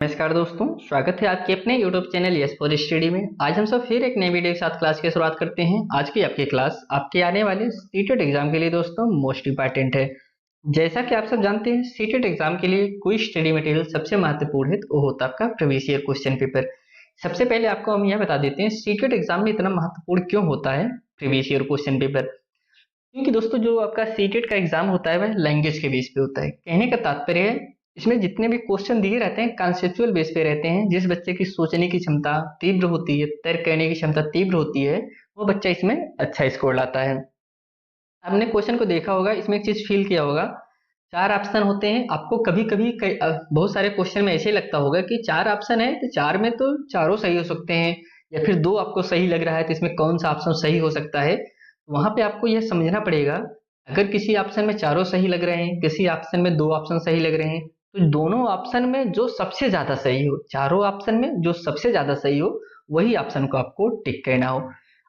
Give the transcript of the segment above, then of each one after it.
नमस्कार दोस्तों, स्वागत है आपके अपने YouTube channel yes for study में। आज हम सब फिर एक नई वीडियो के साथ क्लास की शुरुआत करते हैं। आज की आपकी क्लास आपके आने वाले सीटेट एग्जाम के लिए दोस्तों मोस्ट इंपॉर्टेंट है। जैसा कि आप सब जानते हैं, सीटेट एग्जाम के लिए कोई स्टडी मटेरियल सबसे महत्वपूर्ण है तो वो होता है आपका प्रीवियस ईयर क्वेश्चन पेपर। सबसे पहले आपको हम यह बता देते हैं सीटेट एग्जाम में इतना महत्वपूर्ण क्यों होता है प्रीवियस ईयर क्वेश्चन पेपर। क्योंकि दोस्तों जो आपका सीटेट का एग्जाम होता है वह लैंग्वेज के बेस पे होता है। कहने का तात्पर्य है इसमें जितने भी क्वेश्चन दिए रहते हैं कॉन्सेप्चुअल बेस पे रहते हैं। जिस बच्चे की सोचने की क्षमता तीव्र होती है, तर्क करने की क्षमता तीव्र होती है, वो बच्चा इसमें अच्छा स्कोर लाता है। आपने क्वेश्चन को देखा होगा, इसमें एक चीज फील किया होगा, चार ऑप्शन होते हैं। आपको कभी कभी बहुत सारे क्वेश्चन में ऐसे लगता होगा कि चार ऑप्शन है तो चार में तो चारों सही हो सकते हैं, या फिर दो आपको सही लग रहा है तो इसमें कौन सा ऑप्शन सही हो सकता है। वहां पे आपको यह समझना पड़ेगा, अगर किसी ऑप्शन में चारों सही लग रहे हैं, किसी ऑप्शन में दो ऑप्शन सही लग रहे हैं, तो दोनों ऑप्शन में जो सबसे ज्यादा सही हो, चारों ऑप्शन में जो सबसे ज्यादा सही हो, वही ऑप्शन को आपको टिक करना हो।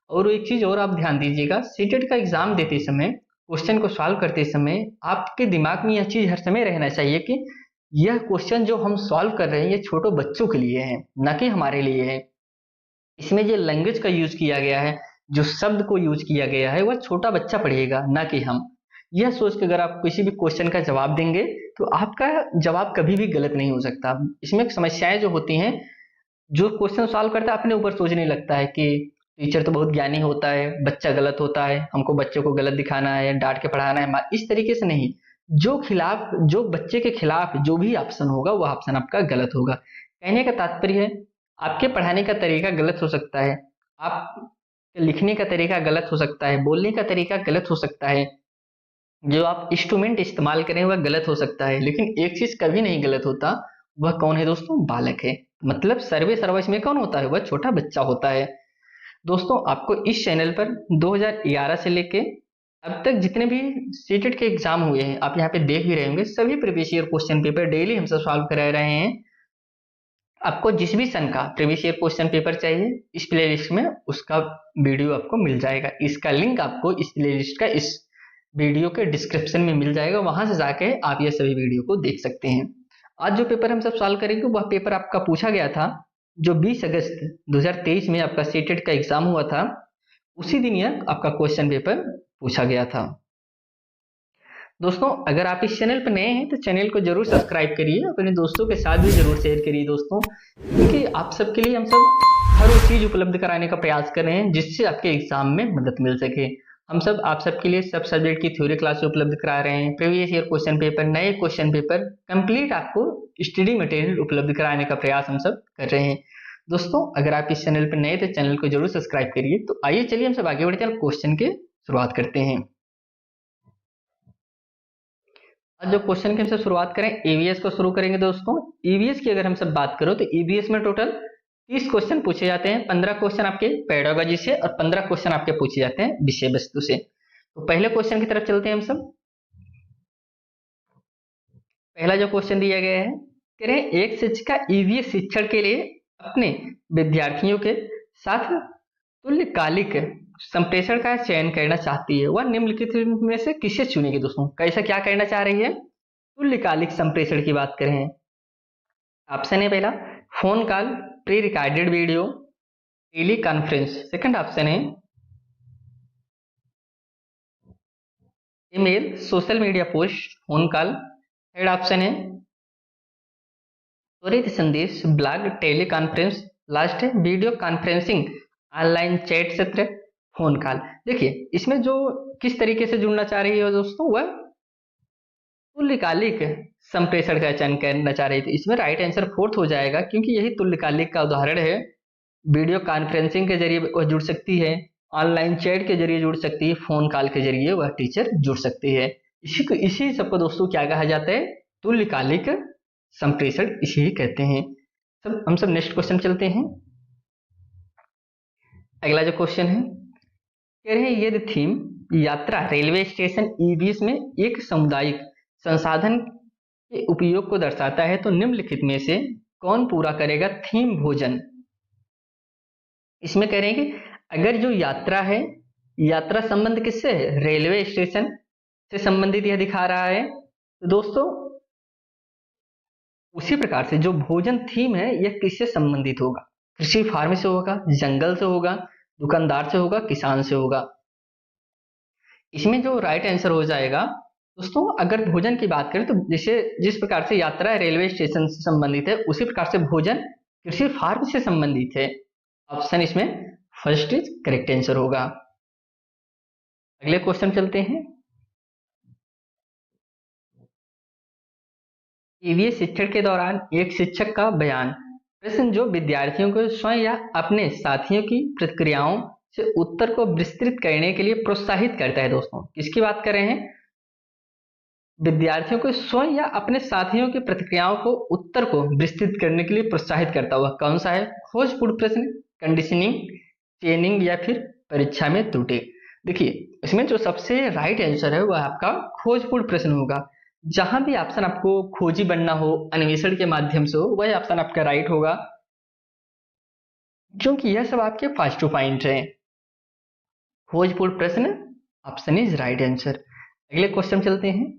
और एक चीज और आप ध्यान दीजिएगा, सीटेट का एग्जाम देते समय, क्वेश्चन को सॉल्व करते समय आपके दिमाग में यह चीज हर समय रहना चाहिए कि यह क्वेश्चन जो हम सॉल्व कर रहे हैं ये छोटे बच्चों के लिए है, ना कि हमारे लिए है। इसमें जो लैंग्वेज का यूज किया गया है, जो शब्द को यूज किया गया है, वह छोटा बच्चा पढ़ेगा, ना कि हम। यह सोच के अगर आप किसी भी क्वेश्चन का जवाब देंगे तो आपका जवाब कभी भी गलत नहीं हो सकता। इसमें समस्याएं जो होती हैं, जो क्वेश्चन सॉल्व करता है अपने ऊपर सोचने लगता है कि टीचर तो बहुत ज्ञानी होता है, बच्चा गलत होता है, हमको बच्चे को गलत दिखाना है, डांट के पढ़ाना है। इस तरीके से नहीं, जो बच्चे के खिलाफ जो भी ऑप्शन होगा वह ऑप्शन आपका गलत होगा। कहने का तात्पर्य है आपके पढ़ाने का तरीका गलत हो सकता है, आप लिखने का तरीका गलत हो सकता है, बोलने का तरीका गलत हो सकता है, जो आप इंस्ट्रूमेंट इस्तेमाल करें वह गलत हो सकता है, लेकिन एक चीज कभी नहीं गलत होता। वह कौन है दोस्तों? बालक है। मतलब सर्वे सर्वा इसमें कौन होता है? वह छोटा बच्चा होता है। दोस्तों आपको इस चैनल पर 2011 से लेके अब तक जितने भी सीटेट के एग्जाम हुए हैं आप यहाँ पे देख भी रहे होंगे, सभी previous year question paper daily हम सब सॉल्व करा रहे हैं। आपको जिस भी सन का प्रीवियस ईयर क्वेश्चन पेपर चाहिए, इस प्ले लिस्ट में उसका वीडियो आपको मिल जाएगा। इसका लिंक आपको इस प्ले लिस्ट का इस वीडियो के डिस्क्रिप्शन में मिल जाएगा, वहां से जाके आप ये सभी वीडियो को देख सकते हैं। आज जो पेपर हम सब सॉल्व करेंगे वह पेपर आपका पूछा गया था जो 20 अगस्त 2023 में आपका सीटेट का एग्जाम हुआ था, उसी दिन यह आपका क्वेश्चन पेपर पूछा गया था। दोस्तों अगर आप इस चैनल पर नए हैं तो चैनल को जरूर सब्सक्राइब करिए, अपने दोस्तों के साथ भी जरूर शेयर करिए दोस्तों, क्योंकि आप सबके लिए हम सब हर वो चीज उपलब्ध कराने का प्रयास कर रहे हैं जिससे आपके एग्जाम में मदद मिल सके। हम सब आप सबके लिए सब सब्जेक्ट की थ्योरी क्लास उपलब्ध करा रहे हैं, प्रीवियस ईयर क्वेश्चन पेपर, नए क्वेश्चन पेपर, कंप्लीट आपको स्टडी मटेरियल उपलब्ध कराने का प्रयास हम सब कर रहे हैं। दोस्तों अगर आप इस चैनल पर नए तो चैनल को जरूर सब्सक्राइब करिए। तो आइए चलिए हम सब आगे बढ़ते हैं, क्वेश्चन की शुरुआत करते हैं। आज जो क्वेश्चन की हम सब शुरुआत करें ईवीएस को शुरू करेंगे। दोस्तों ईवीएस की अगर हम सब बात करो तो ईवीएस में टोटल 30 क्वेश्चन पूछे जाते हैं। 15 क्वेश्चन आपके पेडागोजी से और 15 क्वेश्चन आपके पूछे जाते हैं विषय वस्तु से। तो पहले क्वेश्चन की तरफ चलते हैं हम सब। पहला जो क्वेश्चन दिया गया है, कह रहे हैं एक शिक्षिका ईवीएस शिक्षण के लिए अपने विद्यार्थियों के साथ तुल्यकालिक संप्रेषण का चयन करना चाहती है, वह निम्नलिखित में से किसे चुनेगी? दोस्तों कैसा क्या करना चाह रही है? तुल्यकालिक संप्रेषण की बात करें। ऑप्शन है पहला phone call, pre recorded video, teleconference. Second option है email, social media post, phone call. Third option है त्वरित संदेश, ब्लॉग, टेली कॉन्फ्रेंस। लास्ट है वीडियो कॉन्फ्रेंसिंग, ऑनलाइन चैट सत्र, फोन कॉल। देखिए इसमें जो किस तरीके से जुड़ना चाह रही है दोस्तों, वह तुल्यकालिक संप्रेषण का चयन करना चाह रही थी। इसमें राइट आंसर फोर्थ हो जाएगा, क्योंकि यही तुल्यकालिक का उदाहरण है। वीडियो कॉन्फ्रेंसिंग के जरिए वह जुड़ सकती है, ऑनलाइन चैट के जरिए जुड़ सकती है, फोन कॉल के जरिए वह टीचर जुड़ सकती है। इसी सबको दोस्तों क्या कहा जाता है? तुल्यकालिक संप्रेषण इसी कहते हैं। हम सब नेक्स्ट क्वेश्चन चलते हैं। अगला जो क्वेश्चन है, कह रहे हैं यदि थीम यात्रा रेलवे स्टेशन ईवीएस में एक सामुदायिक संसाधन के उपयोग को दर्शाता है तो निम्नलिखित में से कौन पूरा करेगा थीम भोजन? इसमें कह रहे हैं कि अगर जो यात्रा है, यात्रा संबंध किससे है? रेलवे स्टेशन से संबंधित यह दिखा रहा है। तो दोस्तों उसी प्रकार से जो भोजन थीम है यह किससे संबंधित होगा? कृषि फार्म से होगा, जंगल से होगा, दुकानदार से होगा, किसान से होगा। इसमें जो राइट आंसर हो जाएगा दोस्तों, अगर भोजन की बात करें तो जैसे जिस प्रकार से यात्रा रेलवे स्टेशन से संबंधित है, उसी प्रकार से भोजन कृषि फार्म से संबंधित है। ऑप्शन इसमें फर्स्ट इज करेक्ट आंसर होगा। अगले क्वेश्चन चलते हैं। ईवीएस शिक्षण के दौरान एक शिक्षक का बयान, प्रश्न जो विद्यार्थियों को स्वयं या अपने साथियों की प्रतिक्रियाओं से उत्तर को विस्तृत करने के लिए प्रोत्साहित करता है। दोस्तों किसकी बात कर रहे हैं? विद्यार्थियों को स्वयं या अपने साथियों की प्रतिक्रियाओं को उत्तर को विस्तृत करने के लिए प्रोत्साहित करता हुआ कौन सा है? खोजपूर्ण प्रश्न, कंडीशनिंग, चेनिंग या फिर परीक्षा में त्रुटि। देखिए इसमें जो सबसे राइट आंसर है वह आपका खोजपूर्ण प्रश्न होगा। जहां भी ऑप्शन आपको खोजी बनना हो, अन्वेषण के माध्यम से हो, वह ऑप्शन आपका राइट होगा, क्योंकि यह सब आपके फर्स्ट टू पॉइंट है। खोजपूर्ण प्रश्न ऑप्शन इज राइट आंसर। अगले क्वेश्चन चलते हैं।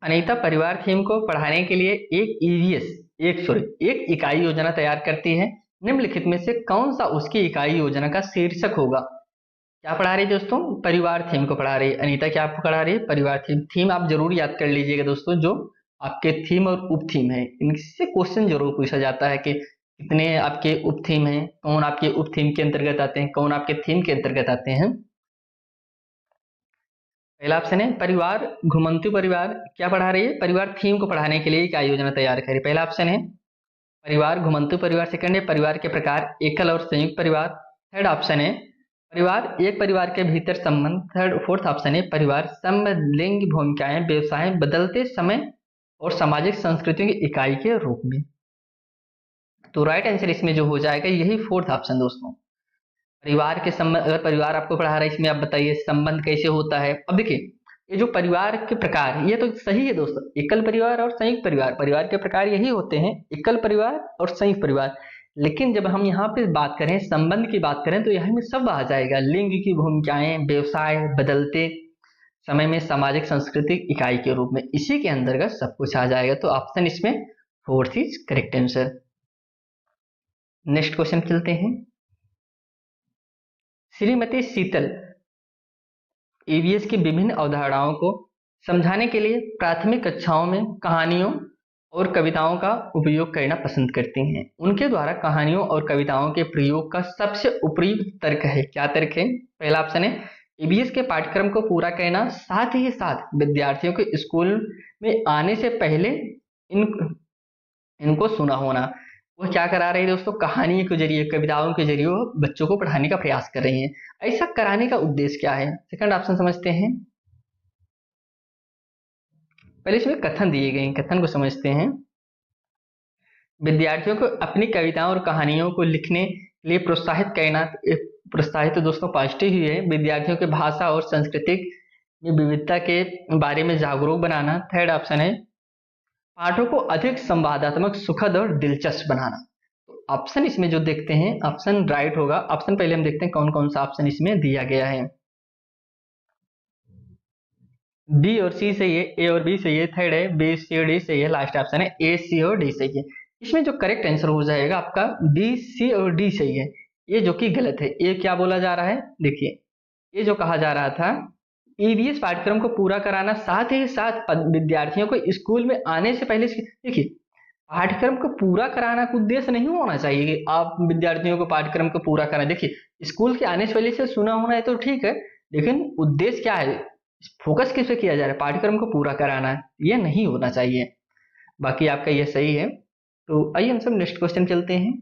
अनीता परिवार थीम को पढ़ाने के लिए एक इकाई योजना तैयार करती है। निम्नलिखित में से कौन सा उसकी इकाई योजना का शीर्षक होगा? क्या पढ़ा रही है दोस्तों? परिवार थीम को पढ़ा रही है अनीता। क्या आपको पढ़ा रही है? परिवार थीम। थीम आप जरूर याद कर लीजिएगा दोस्तों, जो आपके थीम और उप थीम है इनसे क्वेश्चन जरूर पूछा जाता है कि कितने आपके उप थीम हैं, कौन आपके उप थीम के अंतर्गत आते हैं, कौन आपके थीम के अंतर्गत आते हैं। पहला ऑप्शन है परिवार घुमंतु परिवार। क्या पढ़ा रही है? परिवार थीम को पढ़ाने के लिए क्या योजना तैयार करें? पहला ऑप्शन है परिवार घुमंतु परिवार। सेकंड है परिवार के प्रकार, एकल और संयुक्त परिवार। थर्ड ऑप्शन है परिवार एक परिवार के भीतर संबंध। फोर्थ ऑप्शन है परिवार समलिंगी भूमिकाएं व्यवसाय बदलते समय और सामाजिक संस्कृतियों की इकाई के रूप में। तो राइट आंसर इसमें जो हो जाएगा यही फोर्थ ऑप्शन दोस्तों। परिवार के संबंध, अगर परिवार आपको पढ़ा रहा है इसमें आप बताइए संबंध कैसे होता है। अब देखिए ये जो परिवार के प्रकार, ये तो सही है दोस्तों, एकल परिवार और संयुक्त परिवार, परिवार के प्रकार यही होते हैं, एकल परिवार और संयुक्त परिवार। लेकिन जब हम यहाँ पे बात करें, संबंध की बात करें, तो यहाँ में सब आ जाएगा, लिंग की भूमिकाएं, व्यवसाय बदलते समय में सामाजिक सांस्कृतिक इकाई के रूप में, इसी के अंतर्गत सब कुछ आ जाएगा। तो ऑप्शन इसमें fourth is correct answer. Next question चलते हैं। श्रीमती शीतल ईवीएस की विभिन्न अवधारणाओं को समझाने के लिए प्राथमिक कक्षाओं में कहानियों और कविताओं का उपयोग करना पसंद करती हैं। उनके द्वारा कहानियों और कविताओं के प्रयोग का सबसे उपयुक्त तर्क है। क्या तर्क है? पहला ऑप्शन है ईवीएस के पाठ्यक्रम को पूरा करना, साथ ही साथ विद्यार्थियों को स्कूल में आने से पहले इनको सुना होना। वो क्या करा रही है दोस्तों? कहानी के जरिए, कविताओं के जरिए वो बच्चों को पढ़ाने का प्रयास कर रही हैं। ऐसा कराने का उद्देश्य क्या है? सेकंड ऑप्शन समझते हैं। पहले इसमें कथन दिए गए हैं, कथन को समझते हैं। विद्यार्थियों को अपनी कविताओं और कहानियों को लिखने के लिए प्रोत्साहित करना। प्रोत्साहित तो दोस्तों पॉजिटिव ही है। विद्यार्थियों के भाषा और सांस्कृतिक विविधता के बारे में जागरूक बनाना। थर्ड ऑप्शन है पाठों को अधिक संवादात्मक, सुखद और दिलचस्प बनाना। तो ऑप्शन इसमें जो देखते हैं ऑप्शन राइट होगा। ऑप्शन पहले हम देखते हैं कौन कौन सा ऑप्शन इसमें दिया गया है। बी और सी सही है, ए और बी सही है, थर्ड है बी सी और डी सही है, लास्ट ऑप्शन है ए सी और डी सही है। इसमें जो करेक्ट आंसर हो जाएगा आपका बी सी और डी सही है, ये जो कि गलत है। ये क्या बोला जा रहा है? देखिए ये जो कहा जा रहा था ईवीएस पाठ्यक्रम को पूरा कराना, साथ ही साथ विद्यार्थियों को स्कूल में आने से पहले, देखिए पाठ्यक्रम को पूरा कराना का उद्देश्य नहीं होना चाहिए कि आप विद्यार्थियों को पाठ्यक्रम को पूरा कराना। देखिए स्कूल के आने से पहले से सुना होना है तो ठीक है, लेकिन उद्देश्य क्या है, फोकस किस पे किया जा रहा है? पाठ्यक्रम को पूरा कराना है, ये नहीं होना चाहिए। बाकी आपका ये सही है। तो आइए हम सब नेक्स्ट क्वेश्चन चलते हैं।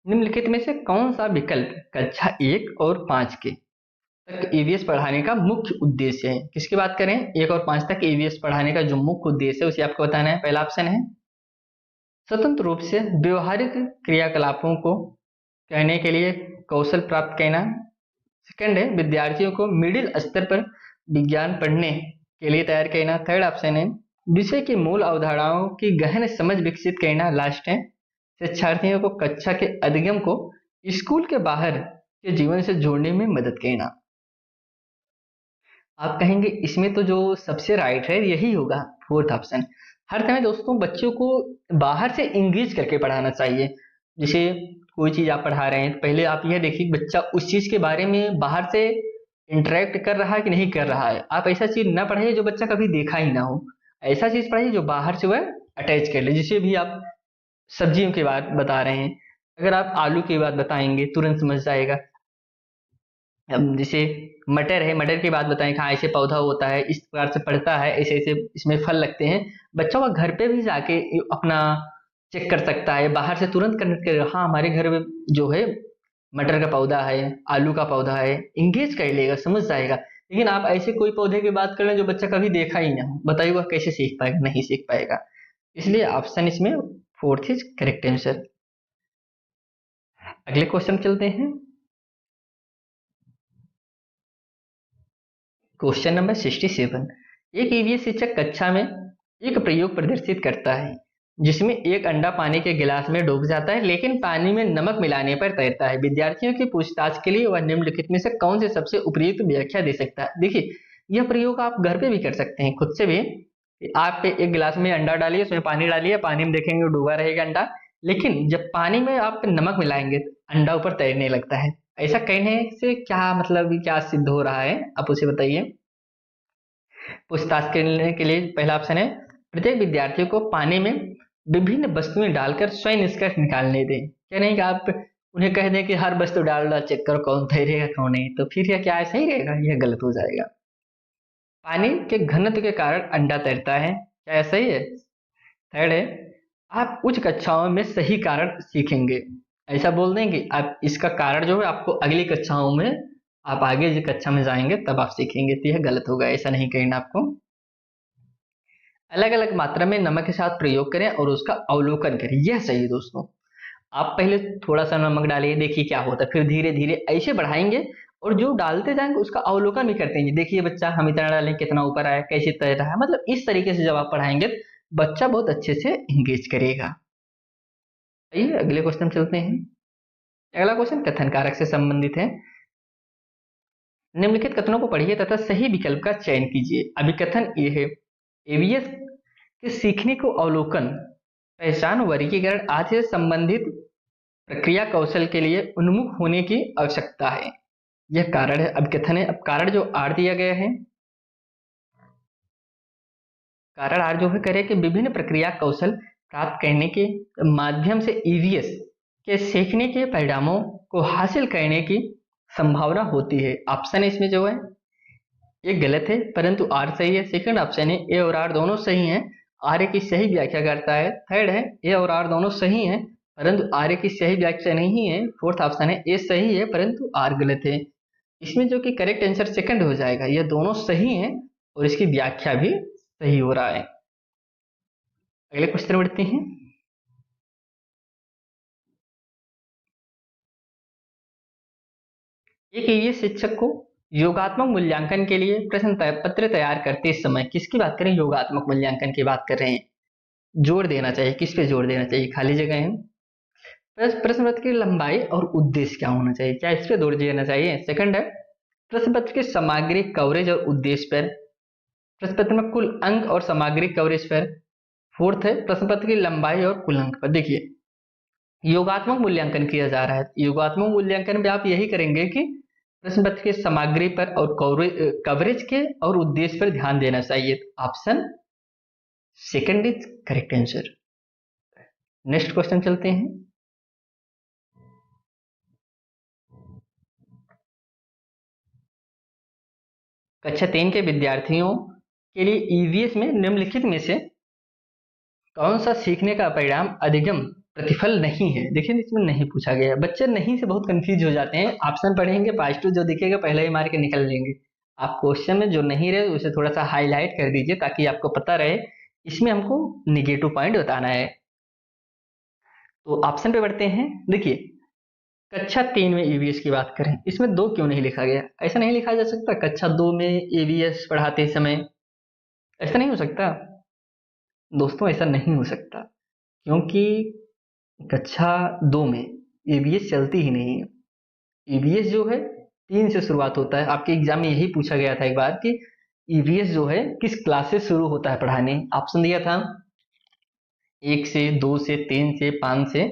निम्नलिखित में से कौन सा विकल्प कक्षा 1 और 5 के तक ईवीएस पढ़ाने का मुख्य उद्देश्य है? किसकी बात करें? 1 और 5 तक ईवीएस पढ़ाने का जो मुख्य उद्देश्य है उसे आपको बताना है। पहला ऑप्शन है स्वतंत्र रूप से व्यवहारिक क्रियाकलापों को करने के लिए कौशल प्राप्त करना। सेकंड है विद्यार्थियों को मिडिल स्तर पर विज्ञान पढ़ने के लिए तैयार करना। थर्ड ऑप्शन है विषय की मूल अवधारणाओं की गहन समझ विकसित करना। लास्ट है शिक्षार्थियों को कक्षा के अधिगम को स्कूल के बाहर के जीवन से जोड़ने में मदद करना। आप कहेंगे इसमें तो जो सबसे राइट है यही होगा, फोर्थ ऑप्शन। हर समय दोस्तों बच्चों को बाहर से इंगेज करके पढ़ाना चाहिए। जैसे कोई चीज़ आप पढ़ा रहे हैं तो पहले आप यह देखिए बच्चा उस चीज़ के बारे में बाहर से इंटरेक्ट कर रहा है कि नहीं कर रहा है। आप ऐसा चीज़ ना पढ़ाइए जो बच्चा कभी देखा ही ना हो, ऐसा चीज़ पढ़ाइए जो बाहर से वह अटैच कर ले। जैसे भी आप सब्जियों की बात बता रहे हैं, अगर आप आलू की बात बताएंगे तुरंत समझ जाएगा। अब जैसे मटर है, मटर की बात बताएं, हाँ ऐसे पौधा होता है, इस प्रकार से पड़ता है, ऐसे ऐसे इसमें फल लगते हैं। बच्चा वो घर पे भी जाके अपना चेक कर सकता है, बाहर से तुरंत कनेक्ट कर, हाँ हमारे घर में जो है मटर का पौधा है, आलू का पौधा है, इंगेज कर लेगा, समझ जाएगा। लेकिन आप ऐसे कोई पौधे की बात कर रहे हैं जो बच्चा कभी देखा ही ना हो, बताइए वह कैसे सीख पाएगा, नहीं सीख पाएगा। इसलिए ऑप्शन इसमें फोर्थ इज करेक्ट आंसर। अगले क्वेश्चन चलते हैं। Question number 67। एक ईवीएस शिक्षक कक्षा में एक प्रयोग प्रदर्शित करता है जिसमें एक अंडा पानी के गिलास में डूब जाता है लेकिन पानी में नमक मिलाने पर तैरता है। विद्यार्थियों की पूछताछ के लिए वह निम्नलिखित में से कौन से सबसे उपयुक्त व्याख्या दे सकता है। देखिए यह प्रयोग आप घर पे भी कर सकते हैं खुद से भी। आप एक गिलास में अंडा डालिए, उसमें पानी डालिए, पानी में देखेंगे डूबा रहेगा अंडा, लेकिन जब पानी में आप नमक मिलाएंगे तो अंडा ऊपर तैरने लगता है। ऐसा कहने से क्या मतलब, क्या सिद्ध हो रहा है, आप उसे बताइए। पूछताछ करने के लिए पहला ऑप्शन है, प्रत्येक विद्यार्थी को पानी में विभिन्न वस्तुएं डालकर स्वयं निष्कर्ष निकालने दें। क्या नहीं कि आप उन्हें कह दें कि हर वस्तु डाल दो, चेक करो कौन तैरेगा कौन नहीं, तो फिर यह क्या सही रहेगा, यह गलत हो जाएगा। पानी के घनत्व के कारण अंडा तैरता है, क्या यह सही है। थर्ड है, आप उच्च कक्षाओं में सही कारण सीखेंगे। ऐसा बोल देंगे आप इसका कारण जो है आपको अगली कक्षाओं में, आप आगे जो कक्षा में जाएंगे तब आप सीखेंगे, तो यह गलत होगा, ऐसा नहीं कहना आपको। अलग अलग मात्रा में नमक के साथ प्रयोग करें और उसका अवलोकन करें, यह सही है दोस्तों। आप पहले थोड़ा सा नमक डालिए, देखिए क्या होता है, फिर धीरे धीरे ऐसे बढ़ाएंगे और जो डालते जाएंगे उसका अवलोकन भी करते हैं। देखिए बच्चा हम इतना डालें कितना ऊपर आया, कैसे तैर रहा है, मतलब इस तरीके से जब आप पढ़ाएंगे बच्चा बहुत अच्छे से इंगेज करेगा। आइए अगले क्वेश्चन चलते हैं। अगला क्वेश्चन कथन कारक से संबंधित है। निम्नलिखित कथनों को पढ़िए तथा सही विकल्प का चयन कीजिए। अभी कथन ये है, एवीएस के सीखने को अवलोकन, पहचान, वर्गीकरण आदि से संबंधित प्रक्रिया कौशल के लिए उन्मुख होने की आवश्यकता है। यह कारण है। अब कथन है, अब कारण जो आर दिया गया है, कारण आर जो है करे कि विभिन्न प्रक्रिया कौशल प्राप्त करने के माध्यम से ईवीएस के सीखने के परिणामों को हासिल करने की संभावना होती है। ऑप्शन इसमें जो है ये गलत है परंतु आर सही है। सेकंड ऑप्शन है ए और आर दोनों सही हैं, आर्य की सही व्याख्या करता है। थर्ड है ए और आर दोनों सही हैं परंतु आर्य की सही व्याख्या नहीं है। फोर्थ ऑप्शन है ए सही है परंतु आर गलत है। इसमें जो कि करेक्ट आंसर सेकंड हो जाएगा, यह दोनों सही हैं और इसकी व्याख्या भी सही हो रहा है। अगले क्वेश्चन बढ़ते हैं। एक ये शिक्षक को योगात्मक मूल्यांकन के लिए प्रश्न पत्र तैयार करते समय किसकी बात करें, योगात्मक मूल्यांकन की बात कर रहे हैं। जोर देना चाहिए, किस पे जोर देना चाहिए, खाली जगह है। प्रश्न पत्र की लंबाई और उद्देश्य क्या होना चाहिए, क्या इस पे जोर देना चाहिए। सेकंड है प्रश्न पत्र की सामग्री कवरेज और उद्देश्य पर, प्रश्न पत्र में कुल अंक और सामग्री कवरेज पर। फोर्थ है प्रश्न पत्र की लंबाई और कुल अंक पर। देखिए योगात्मक मूल्यांकन किया जा रहा है, योगात्मक मूल्यांकन में आप यही करेंगे कि प्रश्न पत्र की सामग्री पर और कवरेज के और उद्देश्य पर ध्यान देना चाहिए। Option second is correct answer. Next question चलते हैं। कक्षा 3 के विद्यार्थियों के लिए ईवीएस में निम्नलिखित में से कौन सा सीखने का परिणाम अधिगम प्रतिफल नहीं है। देखिए इसमें नहीं पूछा गया, बच्चे नहीं से बहुत कंफ्यूज हो जाते हैं। ऑप्शन पढ़ेंगे पॉजिटिव जो दिखेगा पहले ही मार के निकल लेंगे। आप क्वेश्चन में जो नहीं रहे उसे थोड़ा सा हाईलाइट कर दीजिए ताकि आपको पता रहे इसमें हमको निगेटिव पॉइंट बताना है। तो ऑप्शन पे बढ़ते हैं। देखिए कक्षा 3 में ईवीएस की बात करें, इसमें 2 क्यों नहीं लिखा गया, ऐसा नहीं लिखा जा सकता कक्षा 2 में ईवीएस पढ़ाते समय, ऐसा नहीं हो सकता दोस्तों, ऐसा नहीं हो सकता क्योंकि कक्षा 2 में ईवीएस चलती ही नहीं है। ईवीएस जो है 3 से शुरुआत होता है। आपके एग्जाम में यही पूछा गया था एक बार कि ईवीएस जो है किस क्लास से शुरू होता है पढ़ाने। ऑप्शन दिया था 1 से, 2 से, 3 से, 5 से।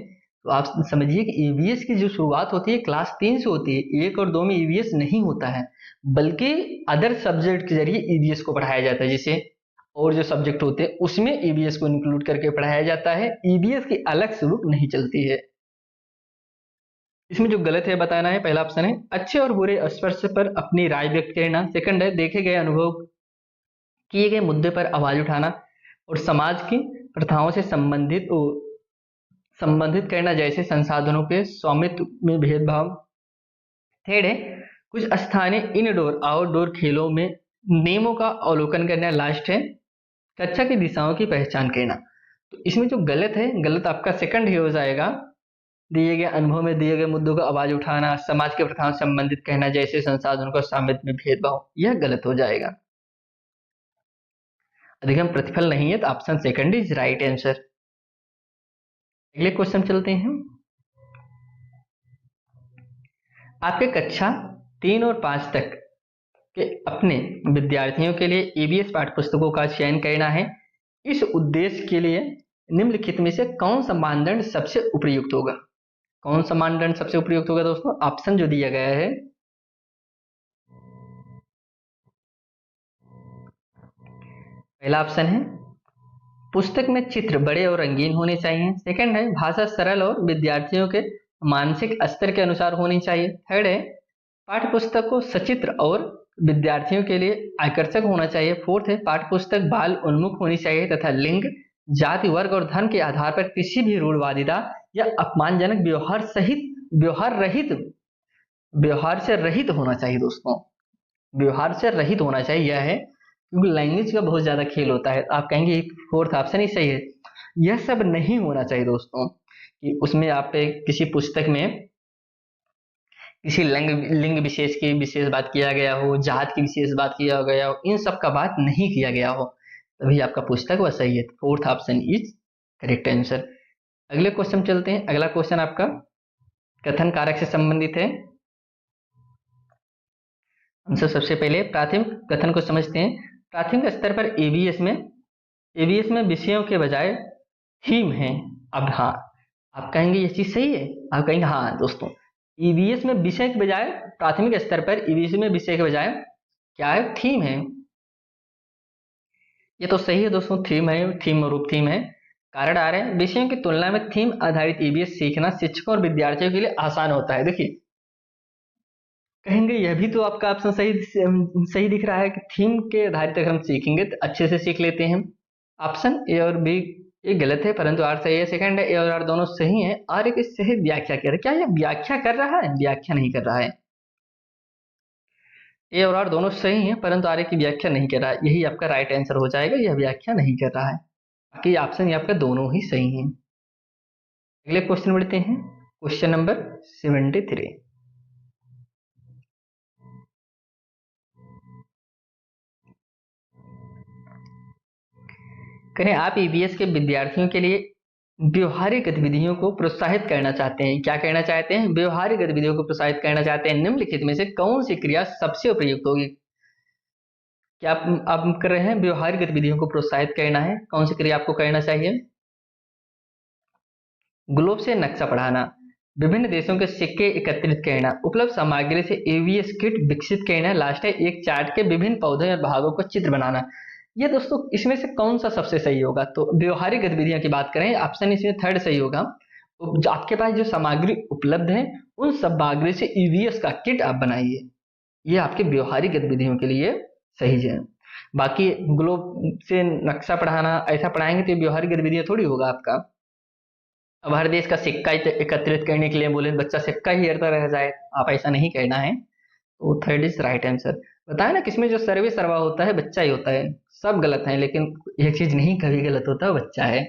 तो आप समझिए कि ईवीएस की जो शुरुआत होती है क्लास 3 से होती है। 1 और 2 में ईवीएस नहीं होता है, बल्कि अदर सब्जेक्ट के जरिए ईवीएस को पढ़ाया जाता है। जैसे और जो सब्जेक्ट होते हैं उसमें ईवीएस को इंक्लूड करके पढ़ाया जाता है। ईवीएस की अलग से बुक नहीं चलती है। इसमें जो गलत है बताना है। पहला ऑप्शन है अच्छे और बुरे स्पर्श पर अपनी राय व्यक्त करना। सेकंड है देखे गए अनुभव किए गए मुद्दे पर आवाज उठाना और समाज की प्रथाओं से संबंधित करना, जैसे संसाधनों के स्वामित्व में भेदभाव। थर्ड है कुछ स्थानीय इनडोर आउटडोर खेलों में नियमों का अवलोकन करना। लास्ट है कक्षा की दिशाओं की पहचान करना। तो इसमें जो गलत है, गलत आपका सेकंड ही हो जाएगा। दिए गए अनुभव में दिए गए मुद्दों का आवाज उठाना, समाज के प्रथाओं से संबंधित कहना, जैसे संसाधनों का स्वामित्व में भेदभाव, यह गलत हो जाएगा। अधिकतम प्रतिफल नहीं है तो option second is right answer. अगले क्वेश्चन चलते हैं। आपके कक्षा 3 और 5 तक के अपने विद्यार्थियों के लिए ईवीएस पाठ्यपुस्तकों का चयन करना है। इस उद्देश्य के लिए निम्नलिखित में से कौन सा मानदंड सबसे उपयुक्त होगा? कौन सा मानदंड सबसे उपयुक्त होगा दोस्तों? ऑप्शन जो दिया गया है, पहला ऑप्शन है पुस्तक में चित्र बड़े और रंगीन होने चाहिए। सेकंड है भाषा सरल और विद्यार्थियों के मानसिक स्तर के अनुसार होनी चाहिए। थर्ड है पाठ्य पुस्तक को सचित्र और विद्यार्थियों के लिए आकर्षक होना चाहिए। फोर्थ है पाठ्य पुस्तक बाल उन्मुख होनी चाहिए तथा लिंग, जाति, वर्ग और धर्म के आधार पर किसी भी रूढ़वादिता या अपमानजनक व्यवहार से रहित होना चाहिए। दोस्तों व्यवहार से रहित होना चाहिए, यह है क्योंकि लैंग्वेज का बहुत ज्यादा खेल होता है। आप कहेंगे फोर्थ ऑप्शन ही सही है। यह सब नहीं होना चाहिए दोस्तों कि उसमें आप किसी पुस्तक में किसी लिंग विशेष की विशेष बात किया गया हो, जात की विशेष बात किया गया हो, इन सब का बात नहीं किया गया हो, तभी आपका पुस्तक वह सही है। Fourth option is correct answer. अगले क्वेश्चन चलते हैं। अगला क्वेश्चन आपका कथन कारक से संबंधित है। हमसे सबसे पहले प्राथमिक कथन को समझते हैं। प्राथमिक स्तर पर एबीएस में विषयों के बजाय थीम है। अब हाँ, आप कहेंगे ये चीज सही है? आप कहेंगे हाँ दोस्तों, ईवीएस में विषय के बजाय, प्राथमिक स्तर पर ईवीएस में विषय के बजाय क्या है? थीम है। ये तो सही है दोस्तों, थीम है, थीम रूप थीम है। कारण आ रहे हैं विषयों की तुलना में थीम आधारित ईवीएस सीखना शिक्षकों और विद्यार्थियों के लिए आसान होता है। देखिए कहेंगे यह भी तो आपका ऑप्शन सही दिख रहा है कि थीम के आधारित अगर हम सीखेंगे तो अच्छे से सीख लेते हैं। ऑप्शन ए और बी ये गलत है, परंतु आर सही है। सेकंड है ए और आर दोनों सही हैं। आर एक सही व्याख्या कर रहा है। क्या यह व्याख्या कर रहा है? व्याख्या नहीं कर रहा है। ए और आर दोनों सही हैं, परंतु आर की व्याख्या नहीं कर रहा है। यही आपका राइट आंसर हो जाएगा, यह व्याख्या नहीं कर रहा है। बाकी ऑप्शन आपका दोनों ही सही हैं। अगले क्वेश्चन बढ़ते हैं। Question number 73। करें आप ईवीएस के विद्यार्थियों के लिए व्यवहारिक गतिविधियों को प्रोत्साहित करना चाहते हैं। क्या करना चाहते हैं? व्यवहारिक गतिविधियों को प्रोत्साहित करना चाहते हैं। निम्नलिखित में से कौन सी क्रिया सबसे उपयुक्त होगी? क्या आप कर रहे हैं व्यवहारिक गतिविधियों को प्रोत्साहित करना है? कौन सी क्रिया आपको करना चाहिए? ग्लोब से नक्शा पढ़ाना, विभिन्न देशों के सिक्के एकत्रित करना, उपलब्ध सामग्री से एवीएस किट विकसित करना, लास्ट है एक चार्ट के विभिन्न पौधों या भागों को चित्र बनाना। ये दोस्तों इसमें से कौन सा सबसे सही होगा? तो व्यवहारिक गतिविधियों की बात करें, ऑप्शन इसमें थर्ड सही होगा। तो आपके पास जो सामग्री उपलब्ध है उन सामग्री से ईवीएस का किट आप बनाइए। ये आपके व्यवहारिक गतिविधियों के लिए सही है। बाकी ग्लोब से नक्शा पढ़ाना ऐसा पढ़ाएंगे तो व्यवहारिक गतिविधियां थोड़ी होगा आपका। अब हर देश का सिक्का एकत्रित करने के लिए बोले बच्चा सिक्का ही हेरता रह जाए, आप ऐसा नहीं कहना है। तो थर्ड इज राइट आंसर। बताया ना किसमें जो सर्वे सर्वा होता है बच्चा ही होता है। सब गलत है, लेकिन एक चीज नहीं कभी गलत होता, बच्चा है।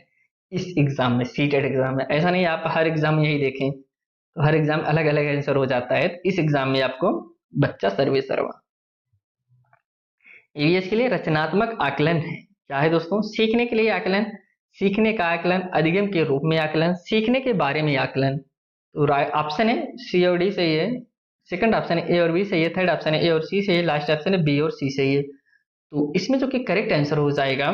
इस एग्जाम में, सीटेट एग्जाम में ऐसा नहीं आप हर एग्जाम में यही देखें, तो हर एग्जाम अलग अलग आंसर हो जाता है। इस एग्जाम में आपको बच्चा सर्वे सर्वा। ईवीएस के लिए रचनात्मक आकलन है। क्या है दोस्तों? सीखने के लिए आकलन, सीखने का आकलन, अधिगम के रूप में आकलन, सीखने के बारे में आकलन। तो ऑप्शन है सी और डी सही है। सेकंड ऑप्शन है ए और बी सही है, थर्ड ऑप्शन है ए और सी सही है, लास्ट ऑप्शन है बी और सी सही है। तो इसमें जो कि करेक्ट आंसर हो जाएगा,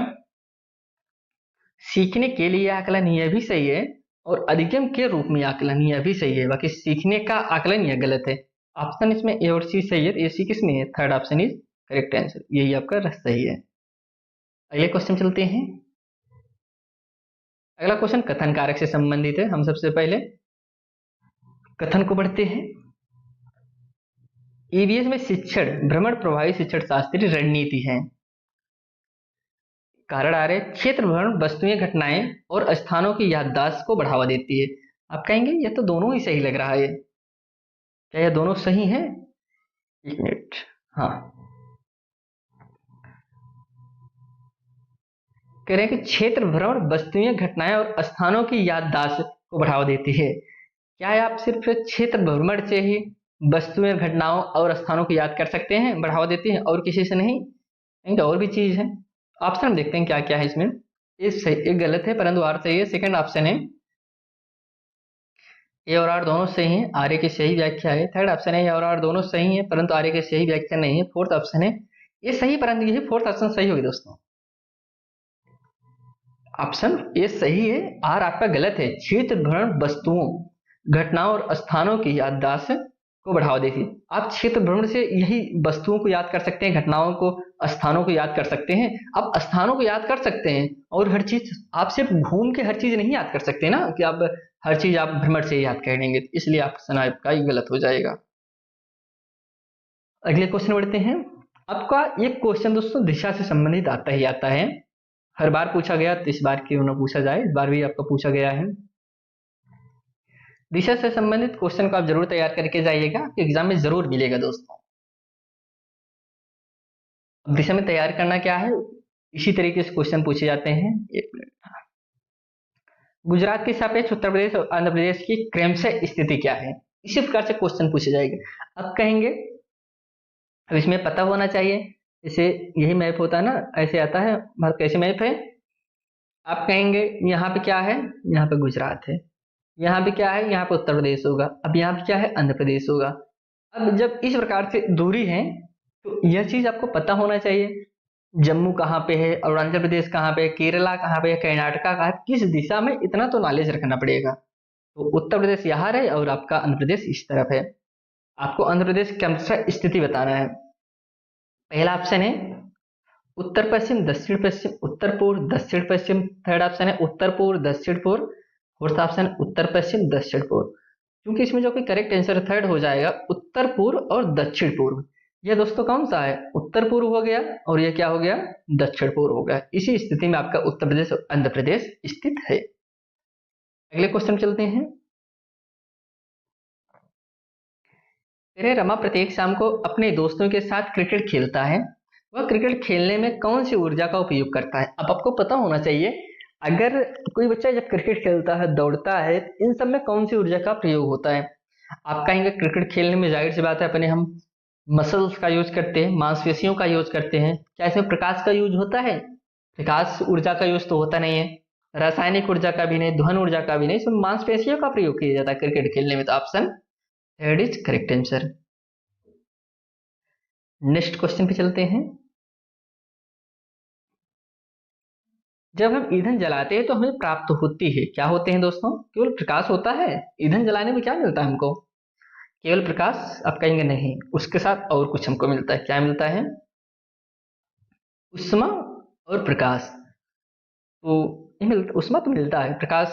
सीखने के लिए आकलन यह भी सही है और अधिगम के रूप में आकलन यह भी सही है, बाकी सीखने का आकलन यह गलत है। ऑप्शन इसमें ए और सी सही है, ए सी किसमें है, third option is correct answer, यही आपका सही है। अगले क्वेश्चन चलते हैं। अगला क्वेश्चन कथन कारक से संबंधित है। हम सबसे पहले कथन को पढ़ते हैं। ईवीएस में शिक्षण भ्रमण प्रभावी शिक्षण शास्त्रीय रणनीति है। कारण आ रहे क्षेत्र भ्रमण वस्तुएं घटनाएं और स्थानों की याददाश्त को बढ़ावा देती है। आप कहेंगे ये तो दोनों ही सही लग रहा है, क्या यह दोनों सही है? एक मिनट, हाँ, कह रहे हैं कि क्षेत्र भ्रमण वस्तुएं घटनाएं और स्थानों की याददाश्त को बढ़ावा देती है। क्या है, आप सिर्फ क्षेत्र भ्रमण से ही वस्तुएं घटनाओं और स्थानों को याद कर सकते हैं, बढ़ावा देती हैं, और किसी से नहीं? इनका और भी चीज है। ऑप्शन देखते हैं क्या क्या है इसमें। एक गलत है परंतु आर सही है। सेकंड ऑप्शन है ए और आर दोनों सही हैं, आर्य की सही व्याख्या है। थर्ड ऑप्शन है ए और आर दोनों सही हैं परंतु आर्य की सही व्याख्या नहीं है। फोर्थ ऑप्शन है ये सही परंतु ये फोर्थ ऑप्शन सही होगी दोस्तों। ऑप्शन ए सही है, आर आपका गलत है। क्षेत्र भ्रमण वस्तुओं घटनाओं और स्थानों की याददाश्त को बढ़ावा देगी। आप क्षेत्र भ्रमण से यही वस्तुओं को याद कर सकते हैं, घटनाओं को, स्थानों को याद कर सकते हैं। आप स्थानों को याद कर सकते हैं और हर चीज आप सिर्फ घूम के हर चीज नहीं याद कर सकते ना, कि आप हर चीज आप भ्रमण से याद करेंगे, इसलिए ऑप्शन आपका ही गलत हो जाएगा। अगले क्वेश्चन बढ़ते हैं। आपका एक क्वेश्चन दोस्तों दिशा से संबंधित आता ही आता है, हर बार पूछा गया तो इस बार क्यों ना पूछा जाए, इस बार भी आपका पूछा गया है। दिशा से संबंधित क्वेश्चन को आप जरूर तैयार करके जाइएगा, एग्जाम में जरूर मिलेगा दोस्तों। अब दिशा में तैयार करना क्या है, इसी तरीके से क्वेश्चन पूछे जाते हैं। एक मिनट, गुजरात के सापेक्ष उत्तर प्रदेश और आंध्र प्रदेश की क्रमशः स्थिति क्या है, इसी प्रकार से क्वेश्चन पूछे जाएंगे। अब कहेंगे, अब इसमें पता होना चाहिए, जैसे यही मैप होता है ना, ऐसे आता है, कैसे मैप है। आप कहेंगे यहाँ पे क्या है, यहाँ पे गुजरात है, यहाँ पे क्या है, यहाँ पे उत्तर प्रदेश होगा, अब यहाँ पे क्या है, आंध्र प्रदेश होगा। अब जब इस प्रकार से दूरी है तो यह चीज आपको पता होना चाहिए, जम्मू कहाँ पे है, अरुणाचल प्रदेश कहाँ पे, केरला कहाँ पे, कर्नाटका कहाँ है, किस दिशा में, इतना तो नॉलेज रखना पड़ेगा। तो उत्तर प्रदेश यहाँ है और आपका आंध्र प्रदेश इस तरफ है। आपको आंध्र प्रदेश की क्रमशः स्थिति बताना है। पहला ऑप्शन है उत्तर पश्चिम दक्षिण पश्चिम उत्तर पूर्व दक्षिण पश्चिम, थर्ड ऑप्शन है उत्तर पूर्व दक्षिण पूर्व, फोर्थ ऑप्शन उत्तर पश्चिम दक्षिण पूर्व। क्योंकि इसमें जो कोई करेक्ट आंसर थर्ड हो जाएगा, उत्तर पूर्व और दक्षिण पूर्व। यह दोस्तों कौन सा है, उत्तर पूर्व हो गया और यह क्या हो गया, दक्षिण पूर्व हो गया। इसी स्थिति में आपका उत्तर प्रदेश और आंध्र प्रदेश स्थित है। अगले क्वेश्चन चलते हैं। तेरे रमा प्रत्येक शाम को अपने दोस्तों के साथ क्रिकेट खेलता है, वह क्रिकेट खेलने में कौन सी ऊर्जा का उपयोग करता है। अब आपको पता होना चाहिए, अगर कोई बच्चा जब क्रिकेट खेलता है, दौड़ता है, इन सब में कौन सी ऊर्जा का प्रयोग होता है। आप कहेंगे क्रिकेट खेलने में जाहिर सी बात है अपने हम मसल्स का यूज करते हैं, मांसपेशियों का यूज करते हैं। क्या इसमें प्रकाश का यूज होता है, प्रकाश ऊर्जा का यूज तो होता नहीं है, रासायनिक ऊर्जा का भी नहीं, ध्वनि ऊर्जा का भी नहीं, इसमें मांसपेशियों का प्रयोग किया जाता है क्रिकेट खेलने में। तो option third is correct answer. Next question पे चलते हैं। जब हम ईंधन जलाते हैं तो हमें प्राप्त होती है, क्या होते हैं दोस्तों, केवल प्रकाश होता है। ईंधन जलाने में क्या मिलता है हमको, केवल प्रकाश। आप कहेंगे नहीं, उसके साथ और कुछ हमको मिलता है। क्या मिलता है, उष्मा और प्रकाश। तो उष्मा तो मिलता है, प्रकाश,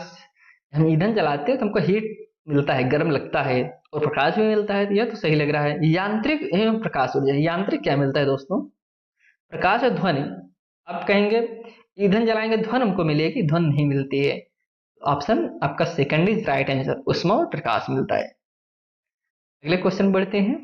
हम ईंधन जलाते हैं तो हमको हीट मिलता है, गर्म लगता है, और प्रकाश भी मिलता है। यह तो सही लग रहा है। यांत्रिक एवं प्रकाश ऊर्जा, यांत्रिक क्या मिलता है दोस्तों, प्रकाश और ध्वनि। आप कहेंगे ईंधन जलाएंगे ध्वनि हमको मिलेगी, ध्वनि नहीं मिलती है। ऑप्शन आपका सेकंड इज राइट आंसर, उष्मा और प्रकाश मिलता है। अगले क्वेश्चन बढ़ते हैं।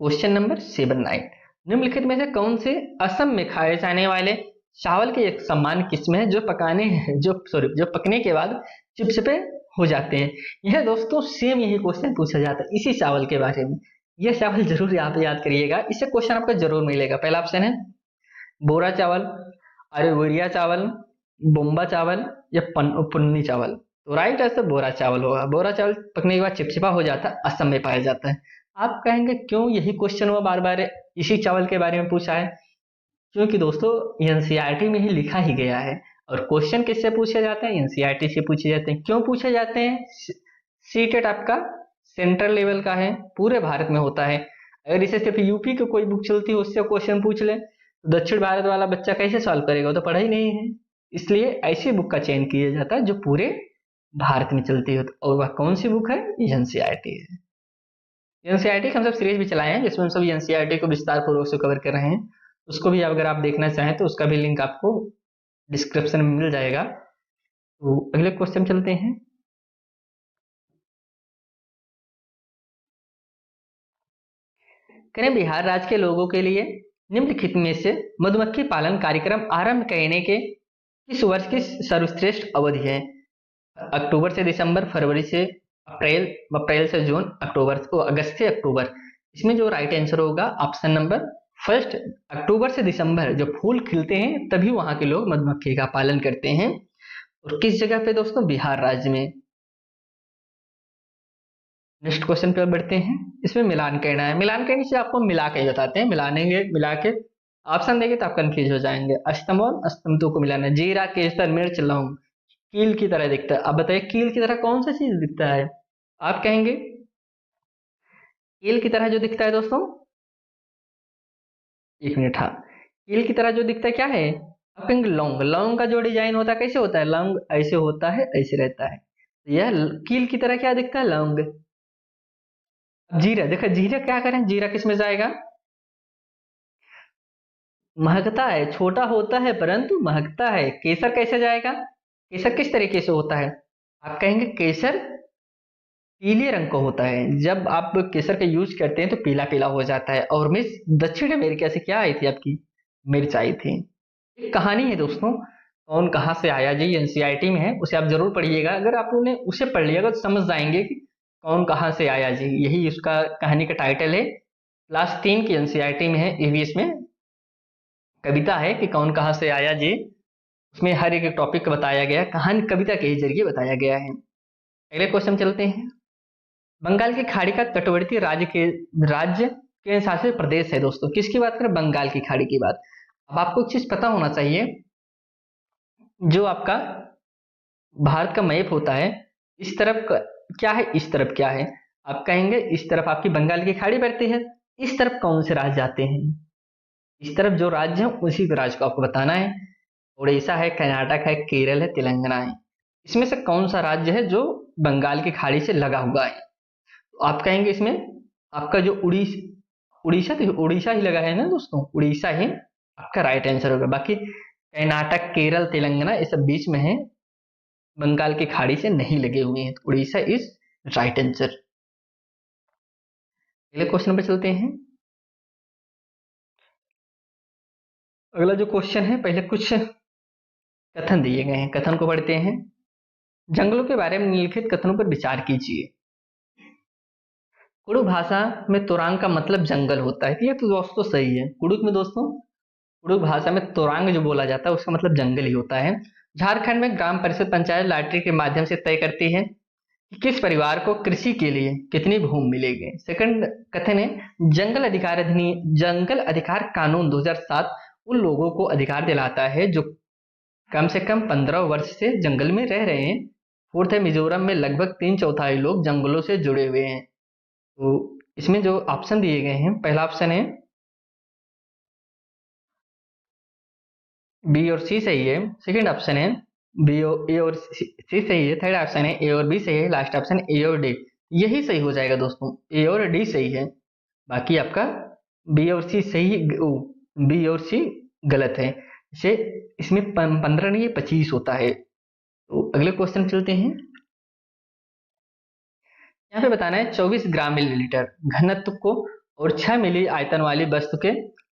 क्वेश्चन नंबर 7-9, निम्नलिखित में से कौन से असम में खाए जाने वाले चावल की एक समान किस्म है जो पकने के बाद चिपचिपे हो जाते हैं। यह दोस्तों सेम यही क्वेश्चन पूछा जाता है इसी चावल के बारे में। यह चावल जरूर आप याद करिएगा, इससे क्वेश्चन आपका जरूर मिलेगा। पहला ऑप्शन है बोरा चावल, अरेवरिया चावल, बोम्बा चावल या पुन्नी चावल। तो राइट आंसर बोरा चावल होगा। बोरा चावल पकने के बाद चिपचिपा हो जाता है, असम में पाया जाता है। आप कहेंगे क्यों यही क्वेश्चन हुआ बार बार इसी चावल के बारे में पूछा है? क्योंकि दोस्तों एनसीईआरटी में ही लिखा ही गया है। और क्वेश्चन किससे पूछे जाते हैं? एनसीईआरटी से पूछे जाते हैं। क्यों पूछे जाते हैं? सीटेट आपका सेंट्रल लेवल का है, पूरे भारत में होता है। अगर इसे सिर्फ यूपी की कोई बुक चलती है उससे क्वेश्चन पूछ ले तो दक्षिण भारत वाला बच्चा कैसे सॉल्व करेगा? वो तो पढ़ा ही नहीं है। इसलिए ऐसी बुक का चयन किया जाता है जो पूरे भारत में चलती है। और वह कौन सी बुक है? एनसीईआरटी है। एनसीईआरटी का हम सब सीरीज भी चलाए हैं जिसमें हम सब एनसीईआरटी को विस्तार पूर्वक से कवर कर रहे हैं। उसको भी अगर आप देखना चाहें तो उसका भी लिंक आपको डिस्क्रिप्शन में मिल जाएगा। तो अगले क्वेश्चन चलते हैं। करें बिहार राज्य के लोगों के लिए निम्नलिखित में से मधुमक्खी पालन कार्यक्रम आरंभ करने के किस वर्ष की सर्वश्रेष्ठ अवधि है? अक्टूबर से दिसंबर, फरवरी से अप्रैल, अप्रैल से जून, अगस्त से अक्टूबर। इसमें जो राइट आंसर होगा ऑप्शन नंबर फर्स्ट, अक्टूबर से दिसंबर जब फूल खिलते हैं तभी वहां के लोग मधुमक्खी का पालन करते हैं। और किस जगह पे दोस्तों? बिहार राज्य में। नेक्स्ट क्वेश्चन पे बढ़ते हैं। इसमें मिलान करना है। मिलान करने से आपको मिला के बताते हैं, मिलानेंगे, मिला के ऑप्शन देंगे तो आप कंफ्यूज हो जाएंगे। अस्तमोल अस्तमतु को मिलाना, जीरा, केसर, मिर्च, लौंग कील की तरह दिखता है। अब बताइए कील की तरह कौन सा चीज दिखता है? आप कहेंगे कील की तरह जो दिखता है दोस्तों, एक मिनट, हाँ, कील की तरह जो दिखता है क्या है? आप कहेंगे लौंग। लौंग का जो डिजाइन होता है कैसे होता है? लौंग ऐसे होता है, ऐसे रहता है। तो यह कील की तरह क्या दिखता है? लौंग। अब जीरा देखो, जीरा क्या करें? जीरा किस में जाएगा? महकता है, छोटा होता है परंतु महकता है। केसर कैसे जाएगा? केसर किस तरीके से होता है? आप कहेंगे केसर पीले रंग का होता है। जब आप केसर का यूज करते हैं तो पीला पीला हो जाता है। और मिर्च दक्षिण अमेरिका से क्या आई थी आपकी? मिर्च आई थी। एक कहानी है दोस्तों, कौन कहाँ से आया, जी एनसीईआरटी में है, उसे आप जरूर पढ़िएगा। अगर आपने उसे पढ़ लिया तो समझ जाएंगे कि कौन कहाँ से आया जी। यही उसका कहानी का टाइटल है। क्लास 3 की एनसीईआरटी में है, ईवीएस में कविता है कि कौन कहाँ से आया जी। उसमें हर एक टॉपिक बताया गया, कहानी कविता के ही जरिए बताया गया है। अगले क्वेश्चन चलते हैं। बंगाल की खाड़ी का तटवर्ती राज्य के शासित प्रदेश है दोस्तों। किसकी बात करें? बंगाल की खाड़ी की बात। अब आपको एक चीज पता होना चाहिए, जो आपका भारत का मैप होता है, इस तरफ क्या है, इस तरफ क्या है? आप कहेंगे इस तरफ आपकी बंगाल की खाड़ी पड़ती है। इस तरफ कौन से राज्य आते हैं? इस तरफ जो राज्य है उसी के राज्य को आपको बताना है। उड़ीसा है, कर्नाटक है, केरल है, तेलंगाना है। इसमें से कौन सा राज्य है जो बंगाल की खाड़ी से लगा हुआ है? तो आप कहेंगे इसमें आपका जो उड़ीसा, तो उड़ीसा ही लगा है ना दोस्तों, उड़ीसा ही आपका राइट आंसर होगा। बाकी कर्नाटक, केरल, तेलंगाना ये सब बीच में है, बंगाल की खाड़ी से नहीं लगे हुए हैं। तो उड़ीसा इज राइट आंसर। अगले क्वेश्चन पर चलते हैं। अगला जो क्वेश्चन है, पहले कुछ कथन दिए गए हैं, कथन को पढ़ते हैं। जंगलों के बारे में निम्नलिखित कथनों पर विचार कीजिए। कुड़ुक भाषा में तोरांग का मतलब जंगल होता है। ये तो दोस्तों सही है। कुड़ुक में दोस्तों, कुड़ुक भाषा में तोरांग जो बोला जाता है उसका मतलब जंगल ही होता है। झारखंड में ग्राम परिषद पंचायत लॉटरी के माध्यम से तय करती है कि किस परिवार को कृषि के लिए कितनी भूमि मिलेगी। सेकंड कथन है जंगल अधिकार कानून 2007 उन लोगों को अधिकार दिलाता है जो कम से कम 15 वर्ष से जंगल में रह रहे हैं। फोर्थ है मिजोरम में लगभग 3/4 लोग जंगलों से जुड़े हुए हैं। तो इसमें जो ऑप्शन दिए गए हैं, पहला ऑप्शन है बी और सी सही है। सेकंड ऑप्शन है ए और सी सही है। थर्ड ऑप्शन है ए और बी सही है। लास्ट ऑप्शन ए और डी, यही सही हो जाएगा दोस्तों। ए और डी सही है, बाकी आपका बी और सी सही, बी और सी गलत है। इसे इसमें 15 नहीं 25 होता है। तो अगले क्वेश्चन चलते हैं। यहाँ पे बताना है 24 ग्राम मिलीलीटर घनत्व को और 6 मिली आयतन वाली वस्तु के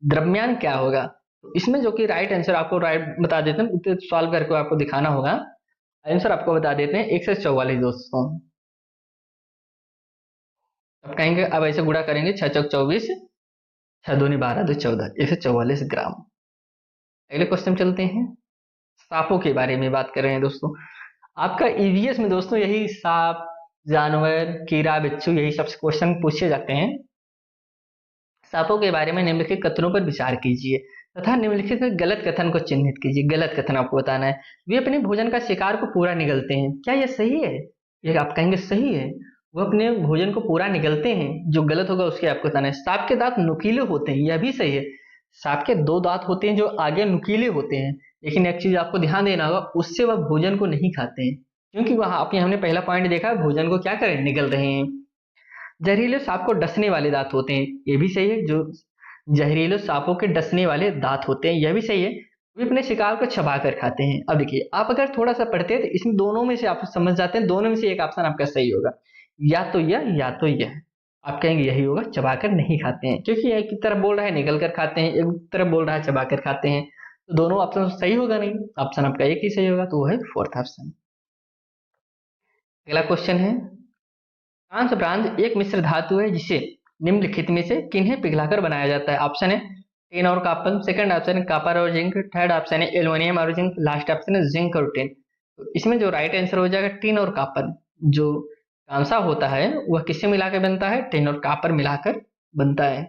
द्रव्यमान क्या होगा? तो इसमें जो कि राइट आंसर आपको राइट बता देते हैं, उसे सॉल्व करके आपको दिखाना होगा। आंसर आपको बता देते हैं 144 दोस्तों। अब कहेंगे अब ऐसे गुणा करेंगे, 6 चौक 24, 6 दूनी 12, 2 14, 144 ग्राम। अगले क्वेश्चन चलते हैं। सांपों के बारे में बात कर रहे हैं दोस्तों। आपका ईवीएस में दोस्तों यही सांप, जानवर, कीड़ा, बिच्छू यही सब क्वेश्चन पूछे जाते हैं। सांपों के बारे में निम्नलिखित कथनों पर विचार कीजिए तथा निम्नलिखित गलत कथन को चिन्हित कीजिए। गलत कथन आपको बताना है। वे अपने भोजन का शिकार को पूरा निगलते हैं। क्या यह सही है? ये आप कहेंगे सही है। वो अपने भोजन को पूरा निगलते हैं। जो गलत होगा उसके आपको बताना है। सांप के दांत नुकीले होते हैं। यह भी सही है। सांप के 2 दांत होते हैं जो आगे नुकीले होते हैं। लेकिन एक चीज आपको ध्यान देना होगा, उससे वह भोजन को नहीं खाते हैं, क्योंकि वहां आपने हमने पहला पॉइंट देखा, भोजन को क्या करें, निगल रहे हैं। जहरीले सांप को डसने वाले दांत होते हैं। ये भी सही है। जो जहरीले सांपों के डसने वाले दांत होते हैं, यह भी सही है। वे अपने शिकार को चबा कर खाते हैं। अब देखिए, आप अगर थोड़ा सा पढ़ते हैं तो इसमें दोनों में से आप समझ जाते हैं, दोनों में से एक ऑप्शन आपका सही होगा। या तो यह या तो यह। आप कहेंगे यही होगा, चबा कर नहीं खाते हैं, क्योंकि एक तरफ बोल रहा है निगल कर खाते हैं, एक तरफ बोल रहा है चबा कर खाते हैं, तो दोनों ऑप्शन सही होगा नहीं। ऑप्शन आपका एक ही सही होगा, तो वो है फोर्थ ऑप्शन। अगला क्वेश्चन है, कांस्य ब्रांज एक मिश्र धातु है जिसे निम्नलिखित में से किन्हें पिघलाकर बनाया जाता है? ऑप्शन है टिन और कॉपर, सेकंड ऑप्शन है कॉपर और जिंक, थर्ड ऑप्शन है एल्युमिनियम और जिंक, लास्ट ऑप्शन है जिंक और टिन। तो इसमें जो राइट आंसर हो जाएगा टिन और कॉपर। जो कांसा होता है वह किससे मिलाकर बनता है? टिन और कॉपर मिलाकर बनता है।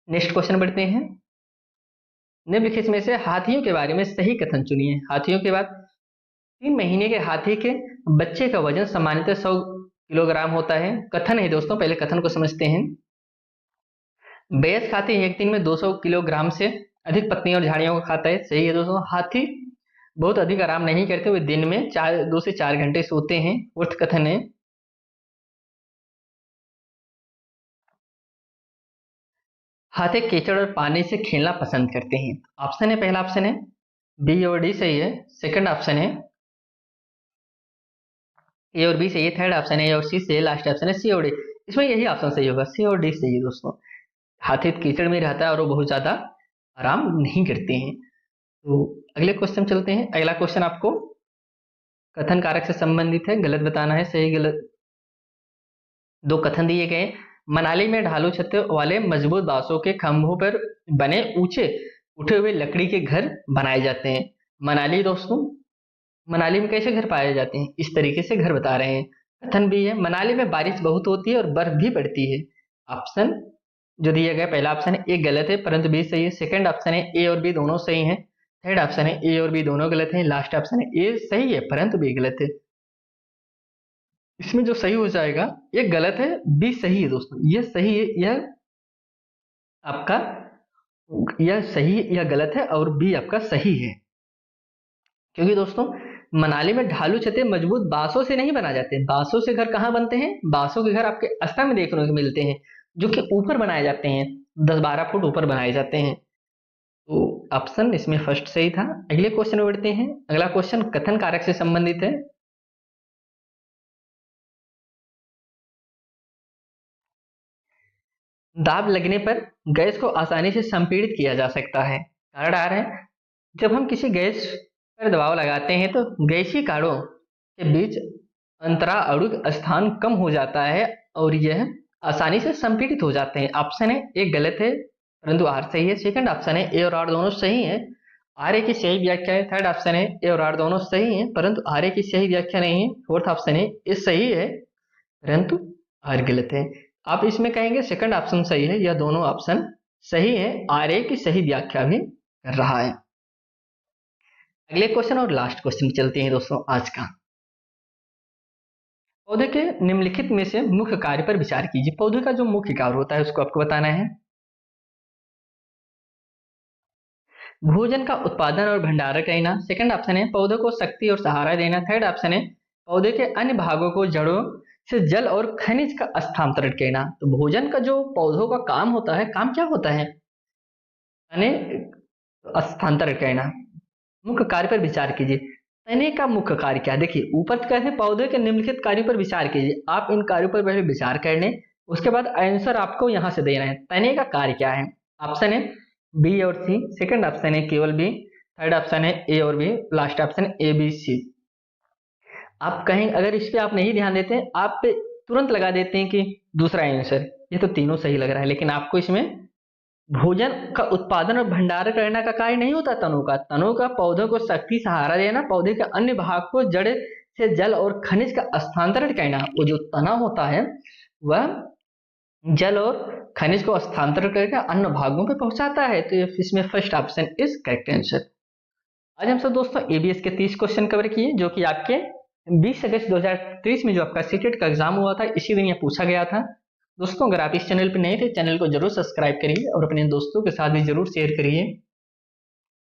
नेक्स्ट क्वेश्चन बढ़ते हैं। निम्नलिखित में से हाथियों के बारे में सही कथन चुनिए। हाथियों के बाद 3 महीने के हाथी के बच्चे का वजन सामान्यतः 100 किलोग्राम होता है। कथन है दोस्तों, पहले कथन को समझते हैं। वयस्क हाथी एक दिन में 200 किलोग्राम से अधिक पत्तियों और झाड़ियों को खाता है। सही है दोस्तों। हाथी बहुत अधिक आराम नहीं करते, वे दिन में 2 से 4 घंटे सोते हैं। फोर्थ कथन है, हाथी कीचड़ और पानी से खेलना पसंद करते हैं। ऑप्शन है, पहला ऑप्शन है बी और डी सही है। सेकंड ऑप्शन है ए और बी सही है। थर्ड ऑप्शन है ए और सी सही है। लास्ट ऑप्शन है सी और डी। इसमें यही ऑप्शन सही होगा, सी और डी सही है दोस्तों। हाथी कीचड़ में रहता है और वो बहुत ज्यादा आराम नहीं करते हैं। तो अगले क्वेश्चन चलते हैं। अगला क्वेश्चन आपको कथन कारक से संबंधित है, गलत बताना है, सही गलत। 2 कथन दिए गए। मनाली में ढालू छत वाले मजबूत बांसों के खंभों पर बने ऊंचे उठे हुए लकड़ी के घर बनाए जाते हैं। मनाली दोस्तों, मनाली में कैसे घर पाए जाते हैं? इस तरीके से घर बता रहे हैं। कथन भी है, मनाली में बारिश बहुत होती है और बर्फ भी पड़ती है। ऑप्शन जो दिया गया, पहला ऑप्शन है ए गलत है परंतु बी सही है। सेकंड ऑप्शन है ए और बी दोनों सही हैं। थर्ड ऑप्शन है ए और बी दोनों गलत हैं। लास्ट ऑप्शन है ए सही है परंतु बी गलत है। इसमें जो सही हो जाएगा, ये गलत है, बी सही है दोस्तों। यह सही है, यह आपका, यह सही या गलत है और बी आपका सही है। क्योंकि दोस्तों मनाली में ढालू छतें मजबूत बांसों से नहीं बनाए जाते। बांसों से घर कहाँ बनते हैं? बांसों के घर आपके असम में देखने को मिलते हैं, जो कि ऊपर बनाए जाते हैं, 10-12 फुट ऊपर बनाए जाते हैं। तो ऑप्शन इसमें फर्स्ट सही था। अगले क्वेश्चन में बढ़ते हैं। अगला क्वेश्चन कथन कारक से संबंधित है। दाब लगने पर गैस को आसानी से संपीड़ित किया जा सकता है। कारण आ रहे हैं, जब हम किसी गैस पर दबाव लगाते हैं तो गैसीय कारों के बीच अंतराणु स्थान कम हो जाता है और यह आसानी से संपीड़ित हो जाते हैं। ऑप्शन है ए गलत है परंतु आर सही है। सेकंड ऑप्शन है ए और आर दोनों सही है, आर ए की सही व्याख्या है। थर्ड ऑप्शन है ए और आर दोनों सही है परंतु आर ए की सही व्याख्या नहीं है। फोर्थ ऑप्शन है ए सही है परंतु आर गलत है। आप इसमें कहेंगे सेकंड ऑप्शन सही है, यह दोनों ऑप्शन सही है, आर ए की सही व्याख्या भी कर रहा है। अगले क्वेश्चन और लास्ट क्वेश्चन चलते हैं दोस्तों आज का। पौधे के निम्नलिखित में से मुख्य कार्य पर विचार कीजिए। पौधे का जो मुख्य कार्य होता है उसको आपको बताना है। भोजन का उत्पादन और भंडारण करना। सेकंड ऑप्शन है पौधे को शक्ति और सहारा देना। थर्ड ऑप्शन है पौधे के अन्य भागों को जड़ों से जल और खनिज का स्थानांतरण करना। तो भोजन का जो पौधों का काम होता है, काम क्या होता है? यानी स्थानांतरण करना। मुख्य कार्य पर विचार कीजिए। तने का मुख्य कार्य क्या है? देखिए ऊपर कहते हैं पौधे के निम्नलिखित कार्यों पर विचार कीजिए। आप इन कार्यों पर पहले विचार कर लें, उसके बाद आंसर आपको यहां से देना है। तने का कार्य क्या है? ऑप्शन है बी और सी। सेकंड ऑप्शन है केवल बी। थर्ड ऑप्शन है ए और B. Last option A B C. आप कहें, अगर इस पे आप नहीं ध्यान देते, आप पे तुरंत लगा देते हैं कि दूसरा आंसर। ये तो तीनों सही लग रहा है, लेकिन आपको इसमें भोजन का उत्पादन और भंडारण करने का कार्य नहीं होता तनों का। तनों का पौधों को शक्ति सहारा देना, पौधे के अन्य भाग को जड़ से जल और खनिज का स्थानांतरण करना। वो जो तना होता है वह जल और खनिज को स्थानांतरण करके अन्य भागों पे पहुंचाता है। तो इसमें first option is correct answer. आज हम सब दोस्तों एबीएस के 30 क्वेश्चन कवर किए, जो कि आपके 20 अगस्त 2023 में जो आपका सीटेट का एग्जाम हुआ था इसी दिन यह पूछा गया था। दोस्तों अगर आप इस चैनल पर नए थे, चैनल को जरूर सब्सक्राइब करिए और अपने दोस्तों के साथ भी जरूर शेयर करिए।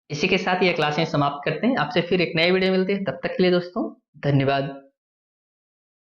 इसी के साथ ये क्लासें समाप्त करते हैं, आपसे फिर एक नए वीडियो मिलते हैं। तब तक के लिए दोस्तों धन्यवाद।